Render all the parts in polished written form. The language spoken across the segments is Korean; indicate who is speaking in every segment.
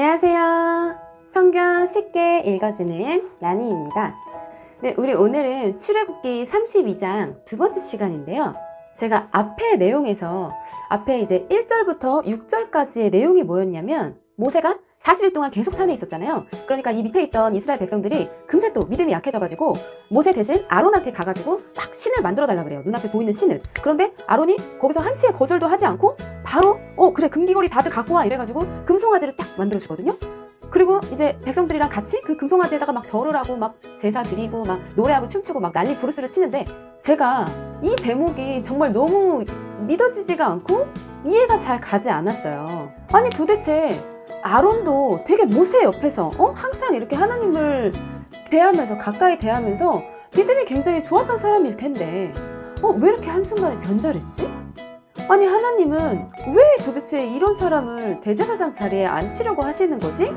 Speaker 1: 안녕하세요. 성경 쉽게 읽어주는 라니입니다. 네, 우리 오늘은 출애굽기 32장 두 번째 시간인데요. 제가 앞에 내용에서 앞에 이제 1절부터 6절까지의 내용이 뭐였냐면 모세가 40일 동안 계속 산에 있었잖아요. 그러니까 이 밑에 있던 이스라엘 백성들이 금세 또 믿음이 약해져가지고 모세 대신 아론한테 가가지고 막 신을 만들어 달라 그래요. 눈앞에 보이는 신을. 그런데 아론이 거기서 한치의 거절도 하지 않고 바로 그래 금귀걸이 다들 갖고 와 이래가지고 금송아지를 딱 만들어 주거든요. 그리고 이제 백성들이랑 같이 그 금송아지에다가 막 절을 하고 막 제사 드리고 막 노래하고 춤추고 막 난리 부르스를 치는데 제가 이 대목이 정말 너무 믿어지지가 않고 이해가 잘 가지 않았어요. 아니 도대체 아론도 되게 모세 옆에서 항상 이렇게 하나님을 대하면서 가까이 대하면서 믿음이 굉장히 좋았던 사람일 텐데 왜 이렇게 한순간에 변절했지? 아니 하나님은 왜 도대체 이런 사람을 대제사장 자리에 앉히려고 하시는 거지?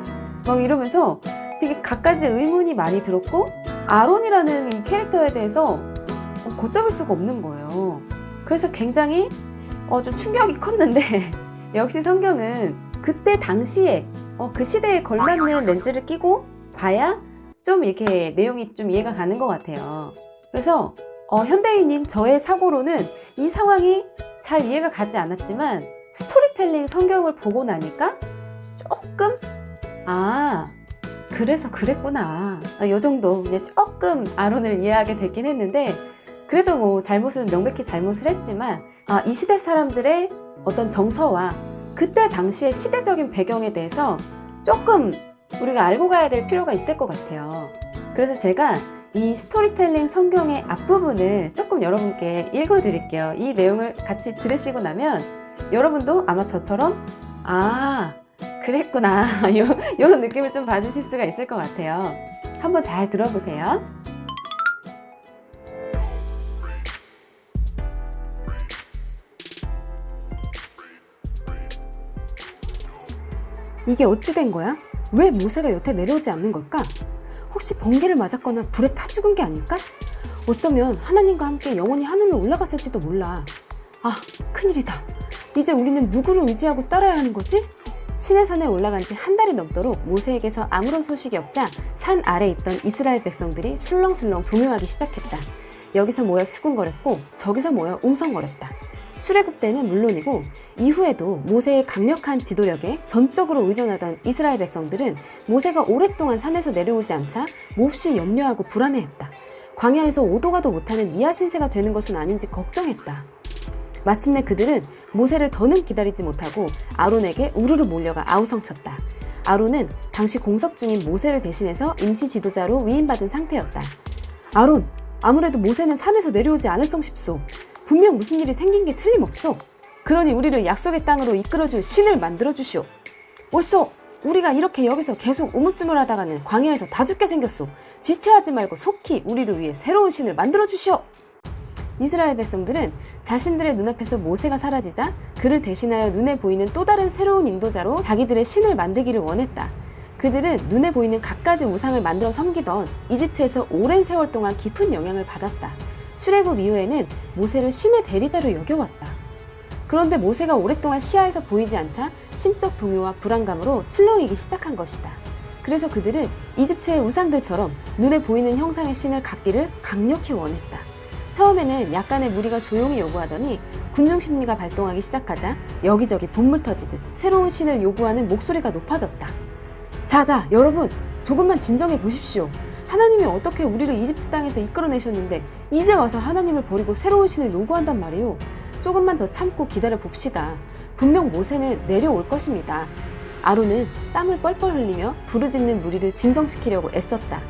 Speaker 1: 막 이러면서 되게 갖가지 의문이 많이 들었고 아론이라는 이 캐릭터에 대해서 걷잡을 수가 없는 거예요. 그래서 굉장히 좀 충격이 컸는데 역시 성경은 그때 당시에 그 시대에 걸맞는 렌즈를 끼고 봐야 좀 이렇게 내용이 좀 이해가 가는 것 같아요. 그래서 현대인인 저의 사고로는 이 상황이 잘 이해가 가지 않았지만 스토리텔링 성경을 보고 나니까 조금 그래서 그랬구나 이 정도 그냥 조금 아론을 이해하게 되긴 했는데 그래도 뭐 잘못은 명백히 잘못을 했지만 이 시대 사람들의 어떤 정서와 그때 당시의 시대적인 배경에 대해서 조금 우리가 알고 가야 될 필요가 있을 것 같아요. 그래서 제가 이 스토리텔링 성경의 앞부분을 조금 여러분께 읽어드릴게요. 이 내용을 같이 들으시고 나면 여러분도 아마 저처럼 그랬구나 이런 느낌을 좀 받으실 수가 있을 것 같아요. 한번 잘 들어보세요. 이게 어찌 된 거야? 왜 모세가 여태 내려오지 않는 걸까? 혹시 번개를 맞았거나 불에 타 죽은 게 아닐까? 어쩌면 하나님과 함께 영원히 하늘로 올라갔을지도 몰라. 큰일이다. 이제 우리는 누구를 의지하고 따라야 하는 거지? 시내산에 올라간 지 한 달이 넘도록 모세에게서 아무런 소식이 없자 산 아래에 있던 이스라엘 백성들이 술렁술렁 동요하기 시작했다. 여기서 모여 수군거렸고 저기서 모여 웅성거렸다. 출애굽 때는 물론이고 이후에도 모세의 강력한 지도력에 전적으로 의존하던 이스라엘 백성들은 모세가 오랫동안 산에서 내려오지 않자 몹시 염려하고 불안해했다. 광야에서 오도 가도 못하는 미아 신세가 되는 것은 아닌지 걱정했다. 마침내 그들은 모세를 더는 기다리지 못하고 아론에게 우르르 몰려가 아우성쳤다. 아론은 당시 공석 중인 모세를 대신해서 임시 지도자로 위임받은 상태였다. 아론, 아무래도 모세는 산에서 내려오지 않을성십소. 분명 무슨 일이 생긴 게 틀림없어. 그러니 우리를 약속의 땅으로 이끌어줄 신을 만들어주시오. 옳소. 우리가 이렇게 여기서 계속 우물쭈물하다가는 광야에서 다 죽게 생겼소. 지체하지 말고 속히 우리를 위해 새로운 신을 만들어주시오. 이스라엘 백성들은 자신들의 눈앞에서 모세가 사라지자 그를 대신하여 눈에 보이는 또 다른 새로운 인도자로 자기들의 신을 만들기를 원했다. 그들은 눈에 보이는 갖가지 우상을 만들어 섬기던 이집트에서 오랜 세월 동안 깊은 영향을 받았다. 출애굽 이후에는 모세를 신의 대리자로 여겨왔다. 그런데 모세가 오랫동안 시야에서 보이지 않자 심적 동요와 불안감으로 술렁이기 시작한 것이다. 그래서 그들은 이집트의 우상들처럼 눈에 보이는 형상의 신을 갖기를 강력히 원했다. 처음에는 약간의 무리가 조용히 요구하더니 군중심리가 발동하기 시작하자 여기저기 본물 터지듯 새로운 신을 요구하는 목소리가 높아졌다. 자, 여러분 조금만 진정해 보십시오. 하나님이 어떻게 우리를 이집트 땅에서 이끌어내셨는데 이제 와서 하나님을 버리고 새로운 신을 요구한단 말이오. 조금만 더 참고 기다려 봅시다. 분명 모세는 내려올 것입니다. 아론은 땀을 뻘뻘 흘리며 부르짖는 무리를 진정시키려고 애썼다.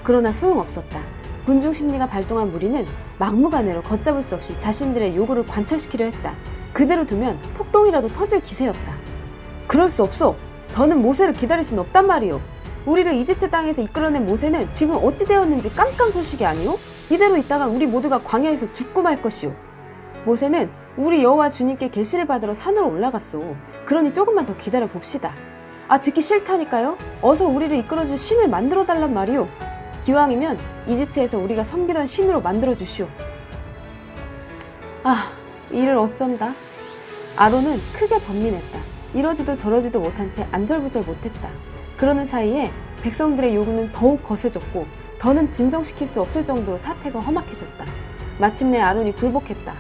Speaker 1: 그러나 소용없었다. 군중 심리가 발동한 무리는 막무가내로 걷잡을 수 없이 자신들의 요구를 관철시키려 했다. 그대로 두면 폭동이라도 터질 기세였다. 그럴 수 없어. 더는 모세를 기다릴 순 없단 말이오. 우리를 이집트 땅에서 이끌어낸 모세는 지금 어찌 되었는지 깜깜 소식이 아니오? 이대로 있다가 우리 모두가 광야에서 죽고 말 것이오. 모세는 우리 여호와 주님께 계시를 받으러 산으로 올라갔소. 그러니 조금만 더 기다려 봅시다. 듣기 싫다니까요? 어서 우리를 이끌어줄 신을 만들어 달란 말이오. 기왕이면 이집트에서 우리가 섬기던 신으로 만들어 주시오. 이를 어쩐다. 아론은 크게 번민했다. 이러지도 저러지도 못한 채 안절부절 못했다. 그러는 사이에 백성들의 요구는 더욱 거세졌고 더는 진정시킬 수 없을 정도로 사태가 험악해졌다. 마침내 아론이 굴복했다.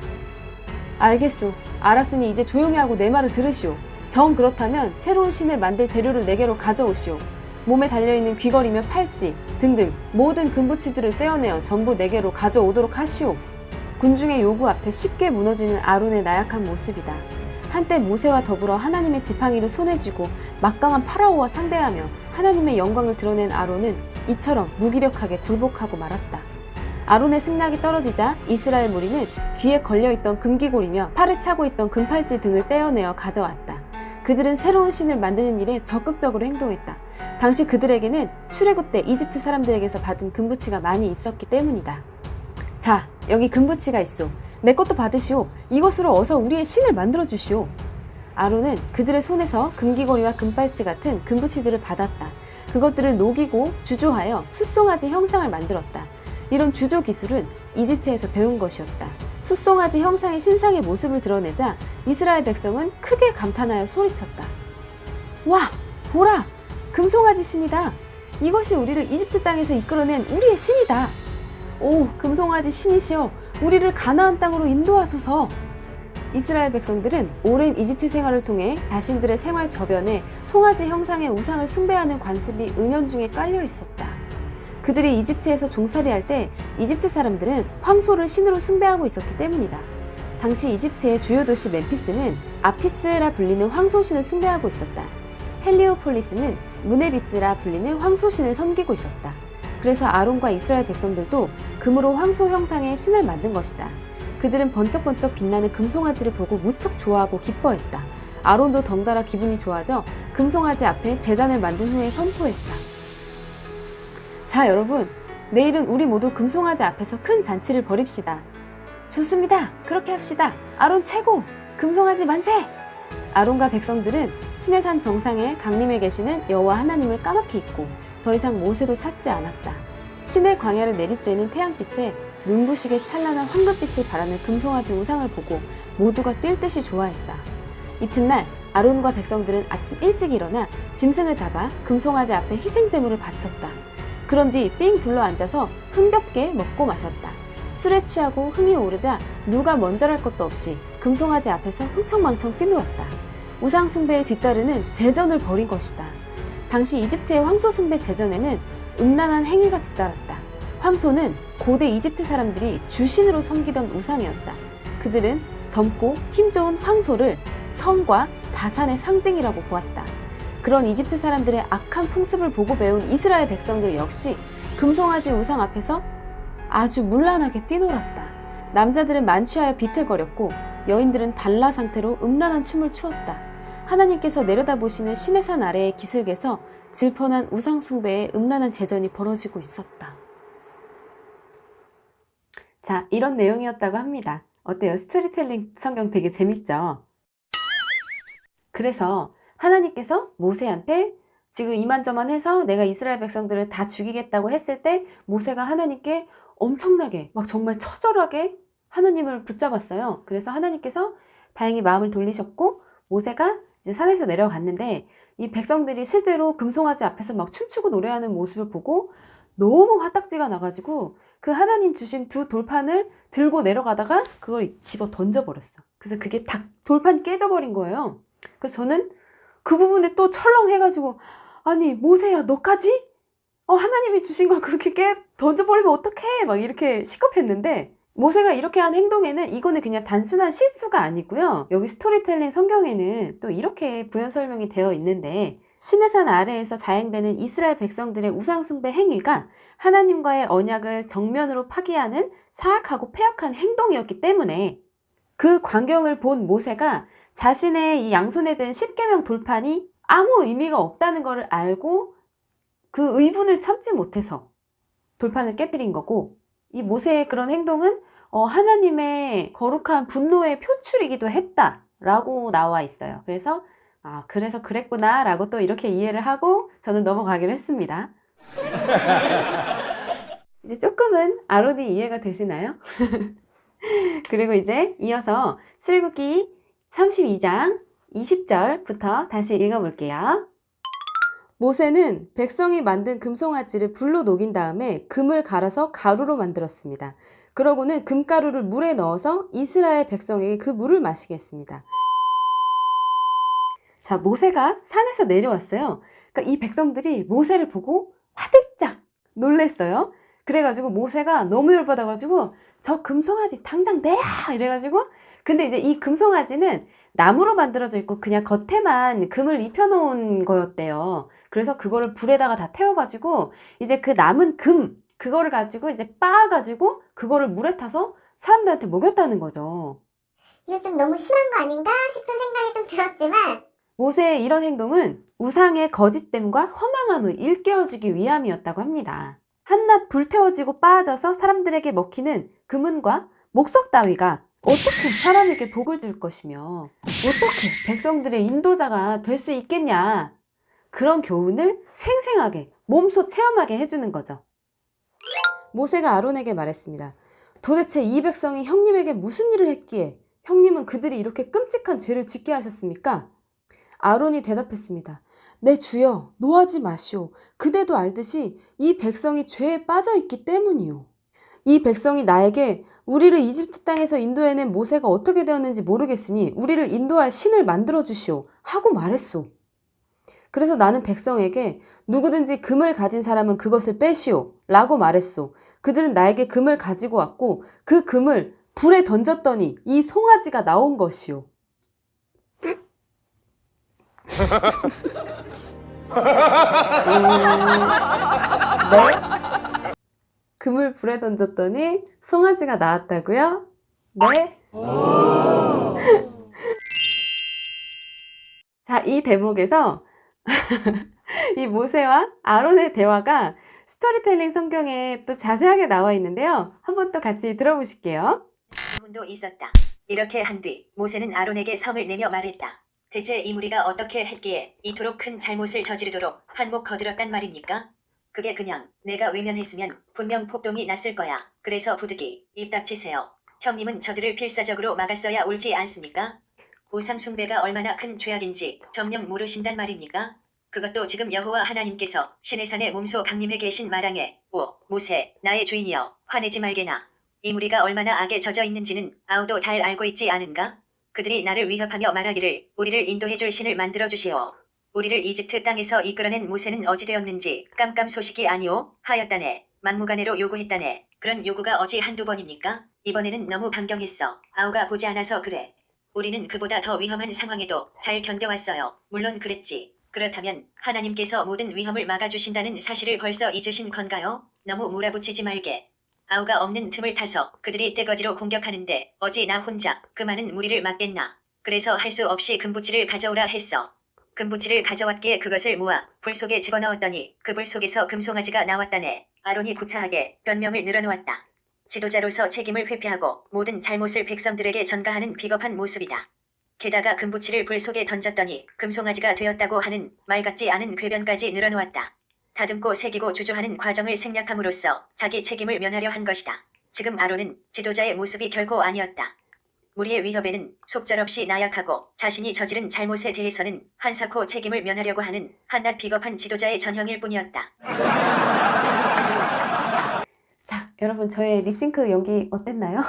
Speaker 1: 알겠소. 알았으니 이제 조용히 하고 내 말을 들으시오. 정 그렇다면 새로운 신을 만들 재료를 내게로 가져오시오. 몸에 달려있는 귀걸이며 팔찌 등등 모든 금부치들을 떼어내어 전부 내게로 가져오도록 하시오. 군중의 요구 앞에 쉽게 무너지는 아론의 나약한 모습이다. 한때 모세와 더불어 하나님의 지팡이를 손에 쥐고 막강한 파라오와 상대하며 하나님의 영광을 드러낸 아론은 이처럼 무기력하게 굴복하고 말았다. 아론의 승낙이 떨어지자 이스라엘 무리는 귀에 걸려있던 금귀골이며 팔에 차고 있던 금팔찌 등을 떼어내어 가져왔다. 그들은 새로운 신을 만드는 일에 적극적으로 행동했다. 당시 그들에게는 출애굽 때 이집트 사람들에게서 받은 금부치가 많이 있었기 때문이다. 자, 여기 금부치가 있소. 내 것도 받으시오. 이것으로 어서 우리의 신을 만들어 주시오. 아론은 그들의 손에서 금귀걸이와 금팔찌 같은 금부치들을 받았다. 그것들을 녹이고 주조하여 숫송아지 형상을 만들었다. 이런 주조 기술은 이집트에서 배운 것이었다. 숫송아지 형상의 신상의 모습을 드러내자 이스라엘 백성은 크게 감탄하여 소리쳤다. 와! 보라! 금송아지 신이다! 이것이 우리를 이집트 땅에서 이끌어낸 우리의 신이다! 오! 금송아지 신이시여! 우리를 가나안 땅으로 인도하소서! 이스라엘 백성들은 오랜 이집트 생활을 통해 자신들의 생활 저변에 송아지 형상의 우상을 숭배하는 관습이 은연중에 깔려 있었다. 그들이 이집트에서 종살이할 때 이집트 사람들은 황소를 신으로 숭배하고 있었기 때문이다. 당시 이집트의 주요 도시 멤피스는 아피스라 불리는 황소신을 숭배하고 있었다. 헬리오폴리스는 무네비스라 불리는 황소신을 섬기고 있었다. 그래서 아론과 이스라엘 백성들도 금으로 황소 형상의 신을 만든 것이다. 그들은 번쩍번쩍 빛나는 금송아지를 보고 무척 좋아하고 기뻐했다. 아론도 덩달아 기분이 좋아져 금송아지 앞에 제단을 만든 후에 선포했다. 자, 여러분, 내일은 우리 모두 금송아지 앞에서 큰 잔치를 벌입시다. 좋습니다. 그렇게 합시다. 아론 최고! 금송아지 만세! 아론과 백성들은 시내산 정상에 강림해 계시는 여호와 하나님을 까맣게 잊고 더 이상 모세도 찾지 않았다. 시내 광야를 내리쬐는 태양빛에 눈부시게 찬란한 황금빛을 발하는 금송아지 우상을 보고 모두가 뛸 듯이 좋아했다. 이튿날 아론과 백성들은 아침 일찍 일어나 짐승을 잡아 금송아지 앞에 희생제물을 바쳤다. 그런 뒤 삥 둘러 앉아서 흥겹게 먹고 마셨다. 술에 취하고 흥이 오르자 누가 먼저랄 것도 없이 금송아지 앞에서 흥청망청 뛰놀았다. 우상 숭배에 뒤따르는 제전을 벌인 것이다. 당시 이집트의 황소 숭배 제전에는 음란한 행위가 뒤따랐다. 황소는 고대 이집트 사람들이 주신으로 섬기던 우상이었다. 그들은 젊고 힘 좋은 황소를 성과 다산의 상징이라고 보았다. 그런 이집트 사람들의 악한 풍습을 보고 배운 이스라엘 백성들 역시 금송아지 우상 앞에서 아주 문란하게 뛰놀았다. 남자들은 만취하여 비틀거렸고 여인들은 발라 상태로 음란한 춤을 추었다. 하나님께서 내려다보시는 시내산 아래의 기슭에서 질펀한 우상 숭배의 음란한 제전이 벌어지고 있었다. 자, 이런 내용이었다고 합니다. 어때요? 스토리텔링 성경 되게 재밌죠? 그래서 하나님께서 모세한테 지금 이만저만해서 내가 이스라엘 백성들을 다 죽이겠다고 했을 때 모세가 하나님께 엄청나게 막 정말 처절하게 하나님을 붙잡았어요. 그래서 하나님께서 다행히 마음을 돌리셨고 모세가 이제 산에서 내려갔는데 이 백성들이 실제로 금송아지 앞에서 막 춤추고 노래하는 모습을 보고 너무 화딱지가 나가지고 그 하나님 주신 두 돌판을 들고 내려가다가 그걸 집어 던져버렸어. 그래서 그게 다 돌판 깨져버린 거예요. 그래서 저는 그 부분에 또 철렁해가지고 아니 모세야 너까지? 하나님이 주신 걸 그렇게 던져버리면 어떡해? 막 이렇게 시겁했는데 모세가 이렇게 한 행동에는 이거는 그냥 단순한 실수가 아니고요. 여기 스토리텔링 성경에는 또 이렇게 부연 설명이 되어 있는데 시내산 아래에서 자행되는 이스라엘 백성들의 우상숭배 행위가 하나님과의 언약을 정면으로 파기하는 사악하고 패역한 행동이었기 때문에 그 광경을 본 모세가 자신의 이 양손에 든 10계명 돌판이 아무 의미가 없다는 것을 알고 그 의분을 참지 못해서 돌판을 깨뜨린 거고 이 모세의 그런 행동은 하나님의 거룩한 분노의 표출이기도 했다라고 나와 있어요. 그래서 그래서 그랬구나 라고 또 이렇게 이해를 하고 저는 넘어가기로 했습니다. 이제 조금은 아론이 이해가 되시나요? 그리고 이제 이어서 출애굽기 32장 20절부터 다시 읽어볼게요. 모세는 백성이 만든 금송아지를 불로 녹인 다음에 금을 갈아서 가루로 만들었습니다. 그러고는 금가루를 물에 넣어서 이스라엘 백성에게 그 물을 마시게 했습니다. 자, 모세가 산에서 내려왔어요. 그러니까 이 백성들이 모세를 보고 화들짝 놀랬어요. 그래가지고 모세가 너무 열받아가지고 저 금송아지 당장 내라! 이래가지고 근데 이제 이 금송아지는 나무로 만들어져 있고 그냥 겉에만 금을 입혀놓은 거였대요. 그래서 그거를 불에다가 다 태워가지고 이제 그 남은 금 그거를 가지고 이제 빻아가지고 그거를 물에 타서 사람들한테 먹였다는 거죠.
Speaker 2: 이거 좀 너무 심한 거 아닌가 싶은 생각이 좀 들었지만
Speaker 1: 모세의 이런 행동은 우상의 거짓됨과 허망함을 일깨워주기 위함이었다고 합니다. 한낱 불태워지고 빻아져서 사람들에게 먹히는 금은과 목석 따위가 어떻게 사람에게 복을 줄 것이며 어떻게 백성들의 인도자가 될 수 있겠냐, 그런 교훈을 생생하게 몸소 체험하게 해주는 거죠. 모세가 아론에게 말했습니다. 도대체 이 백성이 형님에게 무슨 일을 했기에 형님은 그들이 이렇게 끔찍한 죄를 짓게 하셨습니까? 아론이 대답했습니다. 내 주여, 노하지 마시오. 그대도 알듯이 이 백성이 죄에 빠져 있기 때문이요. 이 백성이 나에게 우리를 이집트 땅에서 인도해낸 모세가 어떻게 되었는지 모르겠으니 우리를 인도할 신을 만들어 주시오 하고 말했소. 그래서 나는 백성에게 누구든지 금을 가진 사람은 그것을 빼시오 라고 말했소. 그들은 나에게 금을 가지고 왔고 그 금을 불에 던졌더니 이 송아지가 나온 것이오. 네? 금을 불에 던졌더니 송아지가 나왔다고요? 네? 자, 이 대목에서 이 모세와 아론의 대화가 스토리텔링 성경에 또 자세하게 나와 있는데요. 한번 또 같이 들어보실게요.
Speaker 3: 문도 있었다. 이렇게 한 뒤 모세는 아론에게 성을 내며 말했다. 대체 이 무리가 어떻게 했기에 이토록 큰 잘못을 저지르도록 한몫 거들었단 말입니까? 그게 그냥 내가 외면했으면 분명 폭동이 났을 거야. 그래서 부득이 입 닥치세요. 형님은 저들을 필사적으로 막았어야 옳지 않습니까? 우상 숭배가 얼마나 큰 죄악인지 전혀 모르신단 말입니까? 그것도 지금 여호와 하나님께서 시내산에 몸소 강림해 계신 마당에 오 모세 나의 주인이여 화내지 말게나. 이 무리가 얼마나 악에 젖어 있는지는 아우도 잘 알고 있지 않은가? 그들이 나를 위협하며 말하기를 우리를 인도해줄 신을 만들어 주시오. 우리를 이집트 땅에서 이끌어낸 모세는 어찌 되었는지 깜깜 소식이 아니오 하였다네. 막무가내로 요구했다네. 그런 요구가 어찌 한두 번입니까? 이번에는 너무 강경했어. 아우가 보지 않아서 그래. 우리는 그보다 더 위험한 상황에도 잘 견뎌왔어요. 물론 그랬지. 그렇다면 하나님께서 모든 위험을 막아주신다는 사실을 벌써 잊으신 건가요? 너무 몰아붙이지 말게. 아우가 없는 틈을 타서 그들이 떼거지로 공격하는데 어찌 나 혼자 그 많은 무리를 막겠나. 그래서 할 수 없이 금부치를 가져오라 했어. 금부치를 가져왔기에 그것을 모아 불 속에 집어넣었더니 그 불 속에서 금송아지가 나왔다네. 아론이 구차하게 변명을 늘어놓았다. 지도자로서 책임을 회피하고 모든 잘못을 백성들에게 전가하는 비겁한 모습이다. 게다가 금부치를 불 속에 던졌더니 금송아지가 되었다고 하는 말 같지 않은 궤변까지 늘어놓았다. 다듬고 새기고 주저하는 과정을 생략함으로써 자기 책임을 면하려 한 것이다. 지금 아론은 지도자의 모습이 결코 아니었다. 무리의 위협에는 속절없이 나약하고 자신이 저지른 잘못에 대해서는 한사코 책임을 면하려고 하는 한낱 비겁한 지도자의 전형일 뿐이었다.
Speaker 1: 자, 여러분 저의 립싱크 연기 어땠나요?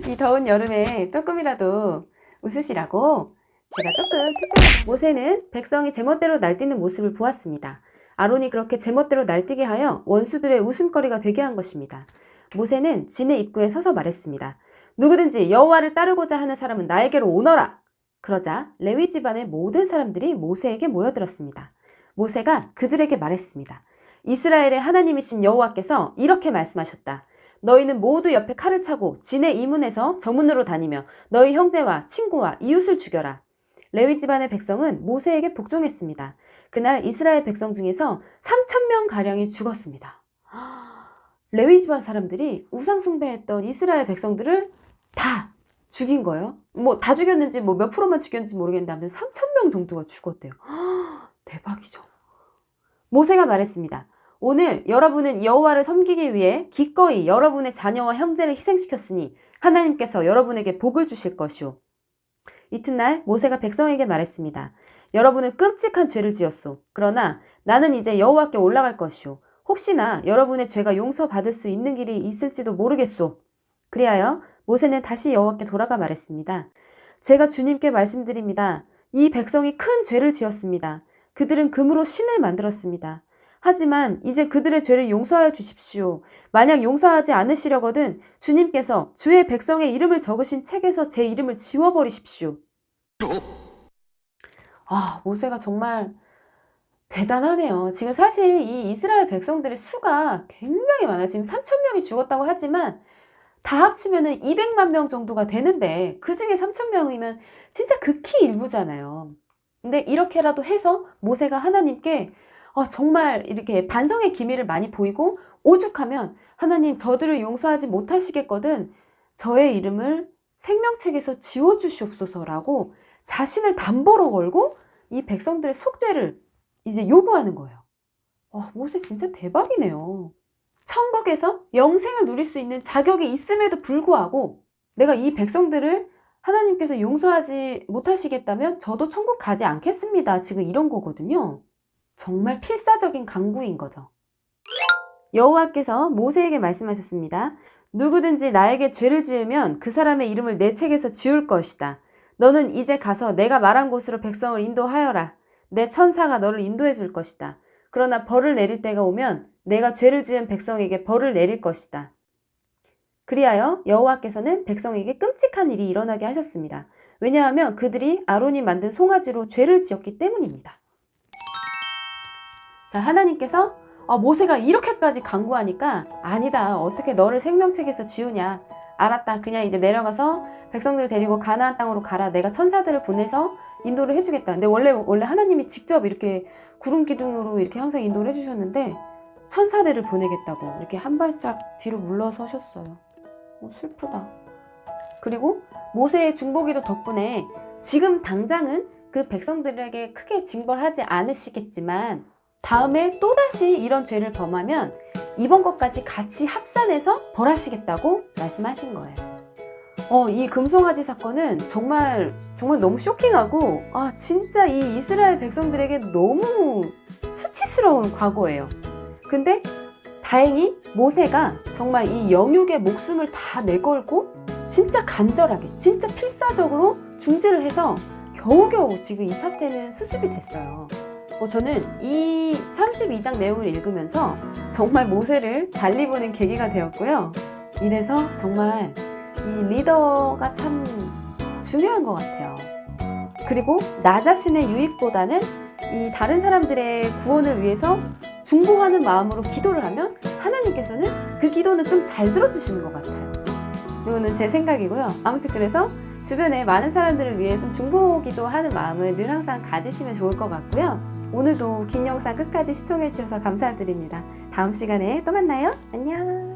Speaker 1: 이 더운 여름에 조금이라도 웃으시라고 제가 조금 특별히 모세는 백성이 제멋대로 날뛰는 모습을 보았습니다. 아론이 그렇게 제멋대로 날뛰게 하여 원수들의 웃음거리가 되게 한 것입니다. 모세는 진의 입구에 서서 말했습니다. 누구든지 여호와를 따르고자 하는 사람은 나에게로 오너라. 그러자 레위 집안의 모든 사람들이 모세에게 모여들었습니다. 모세가 그들에게 말했습니다. 이스라엘의 하나님이신 여호와께서 이렇게 말씀하셨다. 너희는 모두 옆에 칼을 차고 진의 이문에서 저문으로 다니며 너희 형제와 친구와 이웃을 죽여라. 레위 집안의 백성은 모세에게 복종했습니다. 그날 이스라엘 백성 중에서 3,000명가량이 죽었습니다. 레위 집안 사람들이 우상 숭배했던 이스라엘 백성들을 다 죽인 거예요. 뭐 다 죽였는지 뭐 몇 프로만 죽였는지 모르겠는데 아무튼 3,000명 정도가 죽었대요. 대박이죠. 모세가 말했습니다. 오늘 여러분은 여호와를 섬기기 위해 기꺼이 여러분의 자녀와 형제를 희생시켰으니 하나님께서 여러분에게 복을 주실 것이오.
Speaker 4: 이튿날 모세가 백성에게 말했습니다. 여러분은 끔찍한 죄를 지었소. 그러나 나는 이제 여호와께 올라갈 것이오. 혹시나 여러분의 죄가 용서받을 수 있는 길이 있을지도 모르겠소. 그리하여 모세는 다시 여호와께 돌아가 말했습니다. 제가 주님께 말씀드립니다. 이 백성이 큰 죄를 지었습니다. 그들은 금으로 신을 만들었습니다. 하지만 이제 그들의 죄를 용서하여 주십시오. 만약 용서하지 않으시려거든 주님께서 주의 백성의 이름을 적으신 책에서 제 이름을 지워버리십시오. 모세가 정말 대단하네요. 지금 사실 이 이스라엘 백성들의 수가 굉장히 많아요. 지금 3,000명이 죽었다고 하지만 다 합치면 200만 명 정도가 되는데 그 중에 3,000명이면 진짜 극히 일부잖아요. 근데 이렇게라도 해서 모세가 하나님께 정말 이렇게 반성의 기미를 많이 보이고 오죽하면 하나님 저들을 용서하지 못하시겠거든 저의 이름을 생명책에서 지워주시옵소서라고 자신을 담보로 걸고 이 백성들의 속죄를 이제 요구하는 거예요. 모세 진짜 대박이네요. 천국에서 영생을 누릴 수 있는 자격이 있음에도 불구하고 내가 이 백성들을 하나님께서 용서하지 못하시겠다면 저도 천국 가지 않겠습니다. 지금 이런 거거든요. 정말 필사적인 강구인 거죠. 여호와께서 모세에게 말씀하셨습니다. 누구든지 나에게 죄를 지으면 그 사람의 이름을 내 책에서 지울 것이다. 너는 이제 가서 내가 말한 곳으로 백성을 인도하여라. 내 천사가 너를 인도해 줄 것이다. 그러나 벌을 내릴 때가 오면 내가 죄를 지은 백성에게 벌을 내릴 것이다. 그리하여 여호와께서는 백성에게 끔찍한 일이 일어나게 하셨습니다. 왜냐하면 그들이 아론이 만든 송아지로 죄를 지었기 때문입니다. 자, 하나님께서 모세가 이렇게까지 간구하니까 아니다. 어떻게 너를 생명책에서 지우냐. 알았다. 그냥 이제 내려가서 백성들을 데리고 가나안 땅으로 가라. 내가 천사들을 보내서 인도를 해주겠다. 근데 원래 하나님이 직접 이렇게 구름 기둥으로 이렇게 항상 인도를 해주셨는데 천사들을 보내겠다고 이렇게 한 발짝 뒤로 물러서셨어요. 슬프다. 그리고 모세의 중보기도 덕분에 지금 당장은 그 백성들에게 크게 징벌하지 않으시겠지만 다음에 또다시 이런 죄를 범하면 이번 것까지 같이 합산해서 벌하시겠다고 말씀하신 거예요. 이 금송아지 사건은 정말 너무 쇼킹하고 진짜 이 이스라엘 백성들에게 너무 수치스러운 과거예요. 근데 다행히 모세가 정말 이 영육의 목숨을 다 내걸고 진짜 간절하게 진짜 필사적으로 중지를 해서 겨우겨우 지금 이 사태는 수습이 됐어요. 저는 이 32장 내용을 읽으면서 정말 모세를 달리 보는 계기가 되었고요. 이래서 정말 이 리더가 참 중요한 것 같아요. 그리고 나 자신의 유익보다는 이 다른 사람들의 구원을 위해서 중보하는 마음으로 기도를 하면 하나님께서는 그 기도는 좀 잘 들어주시는 것 같아요. 이거는 제 생각이고요. 아무튼 그래서 주변에 많은 사람들을 위해 좀 중보 기도하는 마음을 늘 항상 가지시면 좋을 것 같고요. 오늘도 긴 영상 끝까지 시청해주셔서 감사드립니다. 다음 시간에 또 만나요. 안녕.